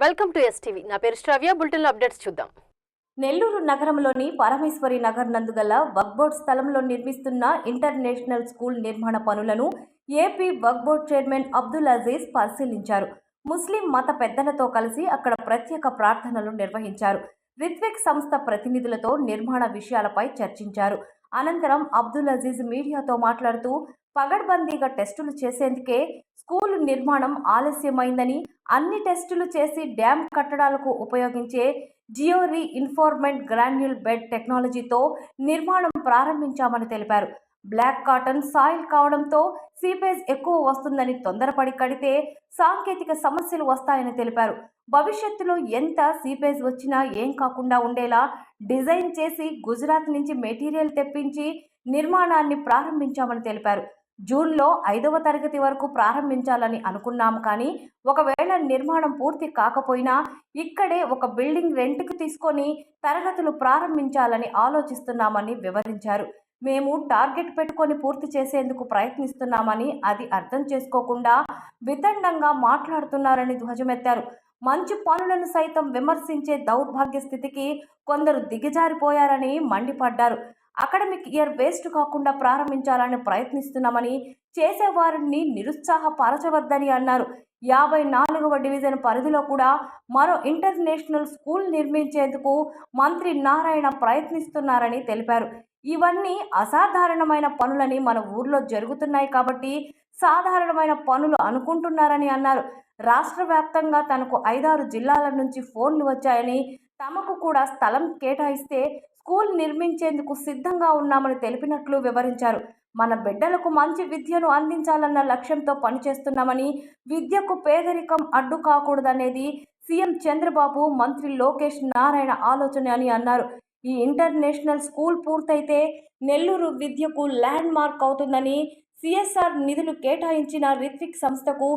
Welcome to STV. నా పేరు శ్రావ్య. Bulletin updates చూద్దాం. నెల్లూరు నగరంలోని పరమేశ్వరి నగర్ నందుగల వక్ఫ్ బోర్డ్ స్థలంలో నిర్మిస్తున్న ఇంటర్నేషనల్ స్కూల్ నిర్మాణ పనులను ఏపీ వక్ఫ్ బోర్డ్ చైర్మన్ అబ్దుల్ అజీజ్ పరిశీలించారు. ముస్లిం మత పెద్దలతో కలిసి అక్కడ ప్రత్యేక ప్రార్థనలు నిర్వహించారు. రిత్విక్ సంస్థ ప్రతినిధులతో నిర్మాణ విషయాలపై చర్చించారు. అనంతరం అబ్దుల్ అజీజ్ మీడియాతో మాట్లాడుతూ పగడ్బందీగా టెస్టులు చేసేందుకే స్కూల్ నిర్మాణం ఆలస్యమైందని, అన్ని టెస్టులు చేసి డ్యాం కట్టడాలకు ఉపయోగించే జియో రీఇన్ఫోర్స్మెంట్ గ్రాన్యూల్ బెడ్ టెక్నాలజీతో నిర్మాణం ప్రారంభించామని తెలిపారు. బ్లాక్ కాటన్ సాయిల్ కావడంతో సీపేజ్ ఎక్కువ వస్తుందని తొందరపడి కడితే సాంకేతిక సమస్యలు వస్తాయని తెలిపారు. భవిష్యత్తులో ఎంత సీపేజ్ వచ్చినా ఏం కాకుండా ఉండేలా డిజైన్ చేసి గుజరాత్ నుంచి మెటీరియల్ తెప్పించి నిర్మాణాన్ని ప్రారంభించామని తెలిపారు. జూన్లో 5వ తరగతి వరకు ప్రారంభించాలని అనుకున్నాం, కానీ ఒకవేళ నిర్మాణం పూర్తి కాకపోయినా ఇక్కడే ఒక బిల్డింగ్ రెంట్కి తీసుకొని తరగతులు ప్రారంభించాలని ఆలోచిస్తున్నామని వివరించారు. మేము టార్గెట్ పెట్టుకొని పూర్తి చేసేందుకు ప్రయత్నిస్తున్నామని, అది అర్థం చేసుకోకుండా వితండంగా మాట్లాడుతున్నారని ధ్వజమెత్తారు. మంచి పనులను సైతం విమర్శించే దౌర్భాగ్య స్థితికి కొందరు దిగజారిపోయారని మండిపడ్డారు. అకాడమిక్ ఇయర్ వేస్ట్ కాకుండా ప్రారంభించాలని ప్రయత్నిస్తున్నామని, చేసేవారిని నిరుత్సాహపరచవద్దని అన్నారు. 54వ డివిజన్ పరిధిలో కూడా మరో ఇంటర్నేషనల్ స్కూల్ నిర్మించేందుకు మంత్రి నారాయణ ప్రయత్నిస్తున్నారని తెలిపారు. ఇవన్నీ అసాధారణమైన పనులని మన ఊర్లో జరుగుతున్నాయి కాబట్టి సాధారణమైన పనులు అనుకుంటున్నారని అన్నారు. రాష్ట్ర వ్యాప్తంగా తనకు 5-6 జిల్లాల నుంచి ఫోన్లు వచ్చాయని, తమకు కూడా స్థలం కేటాయిస్తే స్కూల్ నిర్మించేందుకు సిద్ధంగా ఉన్నామని తెలిపినట్లు వివరించారు. మన బిడ్డలకు మంచి విద్యను అందించాలన్న లక్ష్యంతో పనిచేస్తున్నామని, విద్యకు పేదరికం అడ్డు కాకూడదనేది సీఎం చంద్రబాబు, మంత్రి లోకేష్ నారాయణ ఆలోచన అని అన్నారు. ఈ ఇంటర్నేషనల్ స్కూల్ పూర్తయితే నెల్లూరు విద్యకు ల్యాండ్ మార్క్ అవుతుందని, సిఎస్ఆర్ నిధులు కేటాయించిన రిత్విక్ సంస్థకు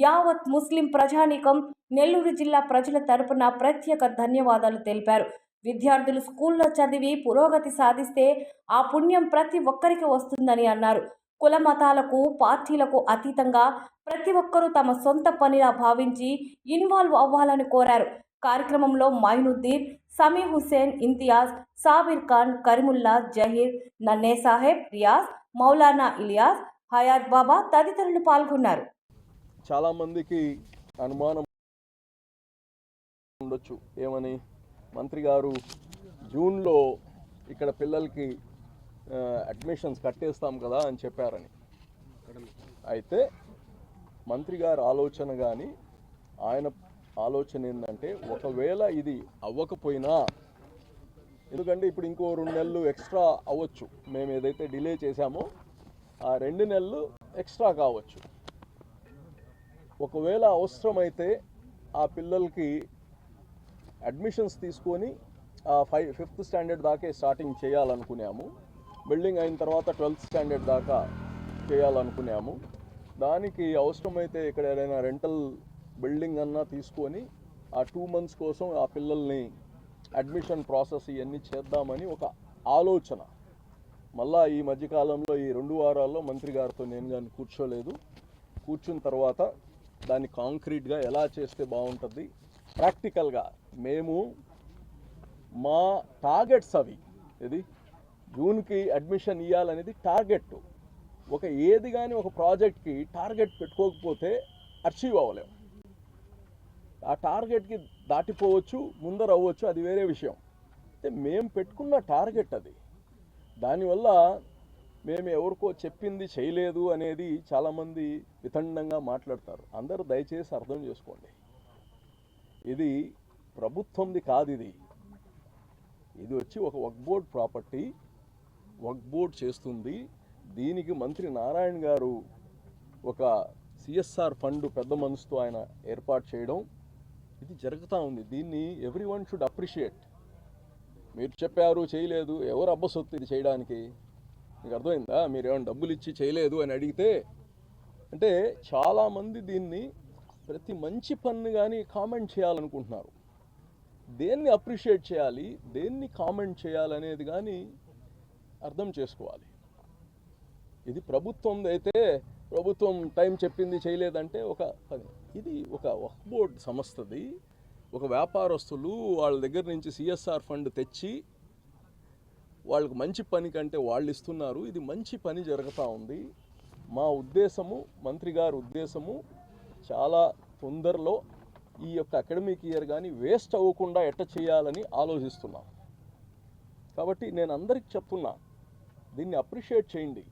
యావత్ ముస్లిం ప్రజానీకం, నెల్లూరు జిల్లా ప్రజల తరపున ప్రత్యేక ధన్యవాదాలు తెలిపారు. విద్యార్థులు స్కూల్లో చదివి పురోగతి సాధిస్తే ఆ పుణ్యం ప్రతి ఒక్కరికి వస్తుందని అన్నారు. కుల మతాలకు, పార్టీలకు అతీతంగా ప్రతి ఒక్కరూ తమ సొంత పనిలా భావించి ఇన్వాల్వ్ అవ్వాలని కోరారు. కార్యక్రమంలో మైనుద్దీన్, సమీ హుసేన్, ఇంతియాజ్, సాబిర్ ఖాన్, కరీముల్లా, జహీర్, నన్నే సాహెబ్, రియాజ్, మౌలానా ఇలియాస్, హయాత్ బాబా తదితరులు పాల్గొన్నారు. చాలా మందికి అనుమానం ఉండొచ్చు, ఏమని మంత్రి గారు జూన్లో ఇక్కడ పిల్లలకి అడ్మిషన్స్ కట్టేస్తాం కదా అని చెప్పారని. అయితే మంత్రి గారు ఆలోచన కానీ ఆయన ఆలోచన ఏంటంటే, ఒకవేళ ఇది అవ్వకపోయినా, ఎందుకంటే ఇప్పుడు ఇంకో 2 నెలలు ఎక్స్ట్రా అవ్వచ్చు, మేము ఏదైతే డిలే చేశామో ఆ 2 నెలలు ఎక్స్ట్రా కావచ్చు. ఒకవేళ అవసరమైతే ఆ పిల్లలకి అడ్మిషన్స్ తీసుకొని 5th స్టాండర్డ్ దాకే స్టార్టింగ్ చేయాలనుకున్నాము. బిల్డింగ్ అయిన తర్వాత 12th స్టాండర్డ్ దాకా చేయాలనుకున్నాము. దానికి అవసరమైతే ఇక్కడ ఏదైనా రెంటల్ బిల్డింగ్ అన్నా తీసుకొని ఆ 2 months కోసం ఆ పిల్లల్ని అడ్మిషన్ ప్రాసెస్ ఇవన్నీ చేద్దామని ఒక ఆలోచన. మళ్ళా ఈ మధ్యకాలంలో ఈ 2 వారాల్లో మంత్రి గారితో నేను కానీ కూర్చోలేదు. కూర్చున్న తర్వాత దాన్ని కాంక్రీట్గా ఎలా చేస్తే బాగుంటుంది, ప్రాక్టికల్గా మేము మా టార్గెట్స్ అవి, ఇది జూన్కి అడ్మిషన్ ఇవ్వాలనేది టార్గెట్. ఏది కానీ ఒక ప్రాజెక్ట్కి టార్గెట్ పెట్టుకోకపోతే అచీవ్ అవ్వలేము. ఆ టార్గెట్కి దాటిపోవచ్చు, ముందర అవ్వచ్చు, అది వేరే విషయం. అయితే మేము పెట్టుకున్న టార్గెట్ అది. దానివల్ల మేము ఎవరికో చెప్పింది చేయలేదు అనేది చాలామంది వితండంగా మాట్లాడతారు. అందరూ దయచేసి అర్థం చేసుకోండి, ఇది ప్రభుత్వంది కాదు. ఇది వచ్చి ఒక వక్ఫ్ బోర్డ్ ప్రాపర్టీ, వక్ఫ్ బోర్డ్ చేస్తుంది. దీనికి మంత్రి నారాయణ గారు ఒక సిఎస్ఆర్ ఫండ్ పెద్ద మనసుతో ఆయన ఏర్పాటు చేయడం ఇది జరుగుతూ ఉంది. దీన్ని ఎవ్రీవన్ షుడ్ అప్రిషియేట్. మీరు చెప్పారు చేయలేదు, ఎవరు అబ్బసొత్తు ఇది చేయడానికి? మీకు అర్థమైందా? మీరు ఏమైనా డబ్బులు ఇచ్చి చేయలేదు అని అడిగితే, అంటే చాలామంది దీన్ని ప్రతి మంచి పన్ను కానీ కామెంట్ చేయాలనుకుంటున్నారు. దేన్ని అప్రిషియేట్ చేయాలి, దేన్ని కామెంట్ చేయాలనేది కానీ అర్థం చేసుకోవాలి. ఇది ప్రభుత్వం అయితే ప్రభుత్వం టైం చెప్పింది చేయలేదంటే ఒక పని. ఇది ఒక వక్ఫ్ బోర్డ్ సంస్థది. ఒక వ్యాపారస్తులు వాళ్ళ దగ్గర నుంచి సిఎస్ఆర్ ఫండ్ తెచ్చి వాళ్ళకి మంచి పని కంటే వాళ్ళు ఇస్తున్నారు. ఇది మంచి పని జరుగుతూ ఉంది. మా ఉద్దేశము, మంత్రి గారి ఉద్దేశము, చాలా తొందరలో ఈ యొక్క అకాడమిక్ ఇయర్ కానీ వేస్ట్ అవ్వకుండా ఎట్ట చేయాలని ఆలోచిస్తున్నాం. కాబట్టి నేను అందరికి చెప్తున్నా, దీన్ని అప్రిషియేట్ చేయండి.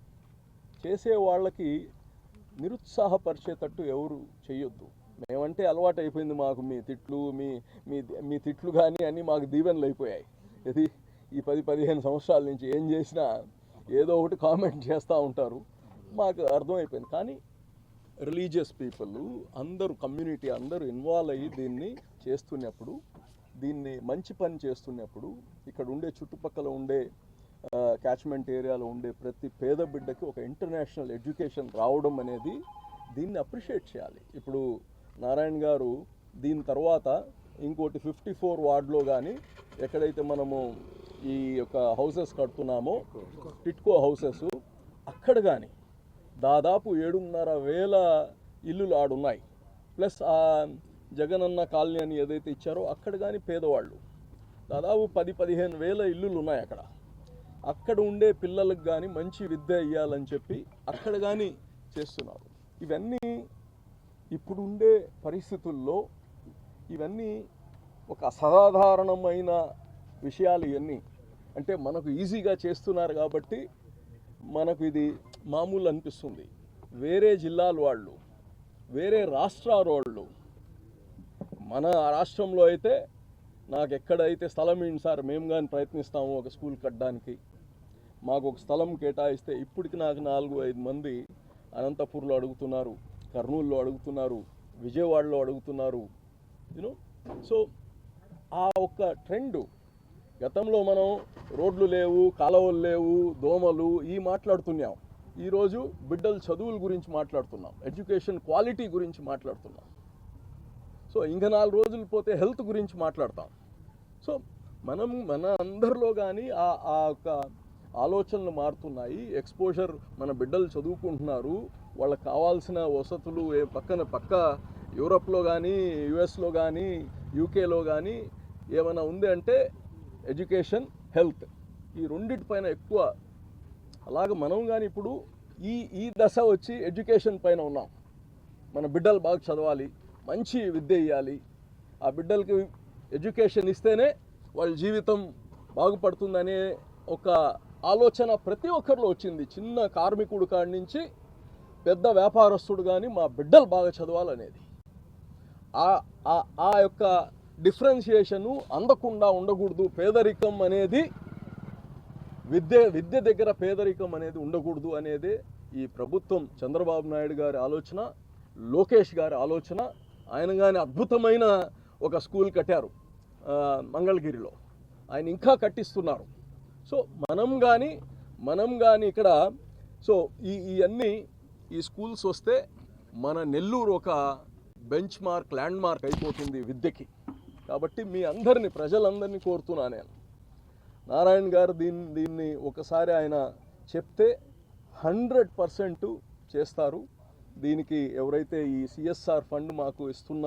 చేసే వాళ్ళకి నిరుత్సాహపరిచేటట్టు ఎవరు చేయొద్దు. మేమంటే అలవాటు అయిపోయింది మాకు, మీ తిట్లు మీ తిట్లు కానీ అన్నీ మాకు దీవెనలు అయిపోయాయి. ఇది ఈ 10-15 సంవత్సరాల నుంచి ఏం చేసినా ఏదో ఒకటి కామెంట్ చేస్తూ ఉంటారు, మాకు అర్థమైపోయింది. కానీ రిలీజియస్ పీపుల్ అందరూ, కమ్యూనిటీ అందరూ ఇన్వాల్వ్ అయ్యి దీన్ని చేస్తున్నప్పుడు, దీన్ని మంచి పని చేస్తున్నప్పుడు, ఇక్కడ ఉండే చుట్టుపక్కల ఉండే క్యాచ్మెంట్ ఏరియాలో ఉండే ప్రతి పేద బిడ్డకి ఒక ఇంటర్నేషనల్ ఎడ్యుకేషన్ రావడం అనేది దీన్ని అప్రిషియేట్ చేయాలి. ఇప్పుడు నారాయణ గారు దీని తర్వాత ఇంకోటి 54 వార్డులో కానీ ఎక్కడైతే మనము ఈ యొక్క హౌసెస్ కడుతున్నామో, టిట్కో హౌసెస్, అక్కడ కానీ దాదాపు 7,500 ఇల్లులు ఆడున్నాయి. ప్లస్ ఆ జగనన్న కాలనీ అని ఏదైతే ఇచ్చారో అక్కడ కానీ పేదవాళ్ళు దాదాపు 10-15 వేల ఇల్లులు ఉన్నాయి. అక్కడ ఉండే పిల్లలకు కానీ మంచి విద్య ఇవ్వాలని చెప్పి అక్కడ కానీ చేస్తున్నారు. ఇవన్నీ ఇప్పుడు ఉండే పరిస్థితుల్లో ఇవన్నీ ఒక అసాధారణమైన విషయాలు. ఇవన్నీ అంటే మనకు ఈజీగా చేస్తున్నారు కాబట్టి మనకు ఇది మామూలు అనిపిస్తుంది. వేరే జిల్లాల వాళ్ళు, వేరే రాష్ట్రాల వాళ్ళు, మన రాష్ట్రంలో అయితే నాకు ఎక్కడైతే స్థలం ఏంటి సార్, మేము కానీ ప్రయత్నిస్తాము ఒక స్కూల్ కట్టడానికి, మాకు ఒక స్థలం కేటాయిస్తే ఇప్పటికి నాకు 4-5 మంది అనంతపూర్లో అడుగుతున్నారు, కర్నూలులో అడుగుతున్నారు, విజయవాడలో అడుగుతున్నారు. యూనో, సో ఆ ఒక్క ట్రెండ్, గతంలో మనం రోడ్లు లేవు, కాలువలు లేవు, దోమలు ఈ మాట్లాడుతున్నాం. ఈరోజు బిడ్డల చదువుల గురించి మాట్లాడుతున్నాం, ఎడ్యుకేషన్ క్వాలిటీ గురించి మాట్లాడుతున్నాం. సో ఇంకా 4 రోజులు పోతే హెల్త్ గురించి మాట్లాడతాం. సో మన అందరిలో కానీ ఆ యొక్క ఆలోచనలు మారుతున్నాయి. ఎక్స్పోజర్, మన బిడ్డలు చదువుకుంటున్నారు, వాళ్ళకి కావాల్సిన వసతులు పక్క యూరప్లో కానీ, యుఎస్లో కానీ, యూకేలో కానీ ఏమైనా ఉంది అంటే ఎడ్యుకేషన్, హెల్త్, ఈ రెండింటిపైన ఎక్కువ. అలాగే మనం కానీ ఇప్పుడు ఈ దశ వచ్చి ఎడ్యుకేషన్ పైన ఉన్నాం. మన బిడ్డలు బాగా చదవాలి, మంచి విద్య ఇవ్వాలి. ఆ బిడ్డలకి ఎడ్యుకేషన్ ఇస్తేనే వాళ్ళ జీవితం బాగుపడుతుందనే ఒక ఆలోచన ప్రతి ఒక్కరిలో వచ్చింది. చిన్న కార్మికుడు కాడి నుంచి పెద్ద వ్యాపారస్తుడు కానీ మా బిడ్డలు బాగా చదవాలనేది. ఆ యొక్క డిఫరెన్షియేషను అందకుండా ఉండకూడదు. పేదరికం అనేది విద్య దగ్గర పేదరికం అనేది ఉండకూడదు అనేది ఈ ప్రభుత్వం, చంద్రబాబు నాయుడు గారి ఆలోచన, లోకేష్ గారి ఆలోచన. ఆయన కానీ అద్భుతమైన ఒక స్కూల్ కట్టారు మంగళగిరిలో, ఆయన ఇంకా కట్టిస్తున్నారు. సో మనం కానీ ఇక్కడ సో ఇవన్నీ ఈ స్కూల్స్ వస్తే మన నెల్లూరు ఒక బెంచ్ మార్క్, ల్యాండ్ మార్క్ అయిపోతుంది విద్యకి. కాబట్టి మీ అందరినీ, ప్రజలందరినీ కోరుతున్నా నేను, నారాయణ గారు దీన్ని ఒకసారి ఆయన చెప్తే 100% చేస్తారు. దీనికి ఎవరైతే ఈ సిఎస్ఆర్ ఫండ్ మాకు ఇస్తున్న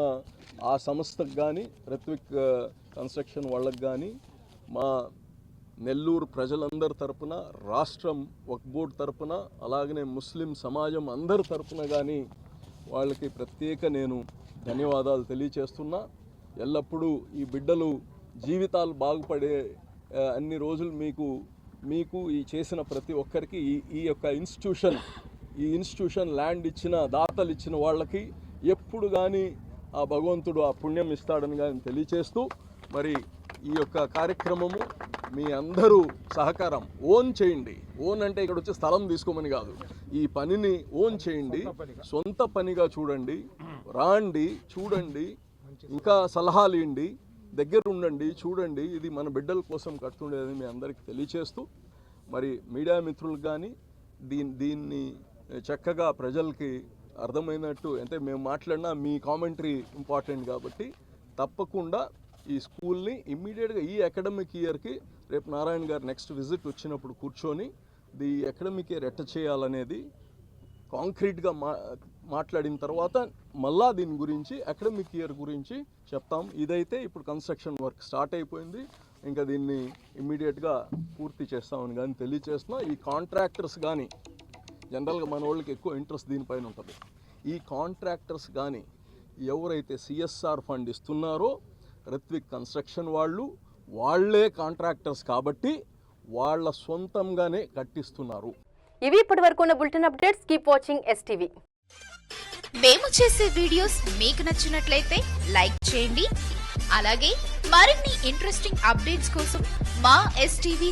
ఆ సంస్థకు కానీ, రిత్విక్ కన్స్ట్రక్షన్ వాళ్ళకి కానీ, మా నెల్లూరు ప్రజలందరి తరపున, రాష్ట్రం వక్ఫ్ బోర్డు తరపున, అలాగనే ముస్లిం సమాజం అందరి తరపున కానీ వాళ్ళకి ప్రత్యేక నేను ధన్యవాదాలు తెలియచేస్తున్నా. ఎల్లప్పుడూ ఈ బిడ్డలు జీవితాలు బాగుపడే అన్ని రోజులు మీకు ఈ చేసిన ప్రతి ఒక్కరికి ఈ యొక్క ఇన్స్టిట్యూషన్ ల్యాండ్ ఇచ్చిన, దాతలు ఇచ్చిన వాళ్ళకి ఎప్పుడు కానీ ఆ భగవంతుడు ఆ పుణ్యం ఇస్తాడని కానీ తెలియచేస్తూ, మరి ఈ యొక్క కార్యక్రమము మీ అందరూ సహకారం, ఓన్ చేయండి. ఓన్ అంటే ఇక్కడ వచ్చి స్థలం తీసుకోమని కాదు, ఈ పనిని ఓన్ చేయండి, సొంత పనిగా చూడండి, రాండి, చూడండి, ఇంకా సలహాలు ఇవ్వండి, దగ్గర ఉండండి, చూడండి. ఇది మన బిడ్డల కోసం కడుతుండేదని మీ అందరికీ తెలియచేస్తూ, మరి మీడియా మిత్రులకు కానీ దీన్ని చక్కగా ప్రజలకి అర్థమైనట్టు, అంటే మేము మాట్లాడినా మీ కామెంటరీ ఇంపార్టెంట్ కాబట్టి తప్పకుండా ఈ స్కూల్ని ఇమ్మీడియట్గా ఈ అకాడమిక్ ఇయర్కి, రేపు నారాయణ గారు నెక్స్ట్ విజిట్ వచ్చినప్పుడు కూర్చొని ఈ అకాడమిక్ ఇయర్ ఎట్ట చేయాలనేది కాంక్రీట్గా మాట్లాడిన తర్వాత మళ్ళా దీని గురించి అకాడమిక్ ఇయర్ గురించి చెప్తాం. ఇదైతే ఇప్పుడు కన్స్ట్రక్షన్ వర్క్ స్టార్ట్ అయిపోయింది, ఇంకా దీన్ని ఇమ్మీడియట్గా పూర్తి చేస్తామని కానీ తెలియచేస్తున్నాం. ఈ కాంట్రాక్టర్స్ కానీ జనరల్గా మన వాళ్ళకి ఎక్కువ ఇంట్రెస్ట్ దీనిపైన ఉంటుంది. ఈ కాంట్రాక్టర్స్ కానీ ఎవరైతే సిఎస్ఆర్ ఫండ్ ఇస్తున్నారో రిత్విక్ కన్స్ట్రక్షన్ వాళ్ళే కాంట్రాక్టర్స్ కాబట్టి వాళ్ళ సొంతంగానే కట్టిస్తున్నారు. ఇవి ఇప్పటి వరకు ఉన్న bulletin updates. Keep watching STV. మేము చేసే వీడియోస్ మీకు నచ్చినట్లయితే లైక్ చేయండి. అలాగే మరిన్ని ఇంట్రెస్టింగ్ అప్డేట్స్ కోసం మా STV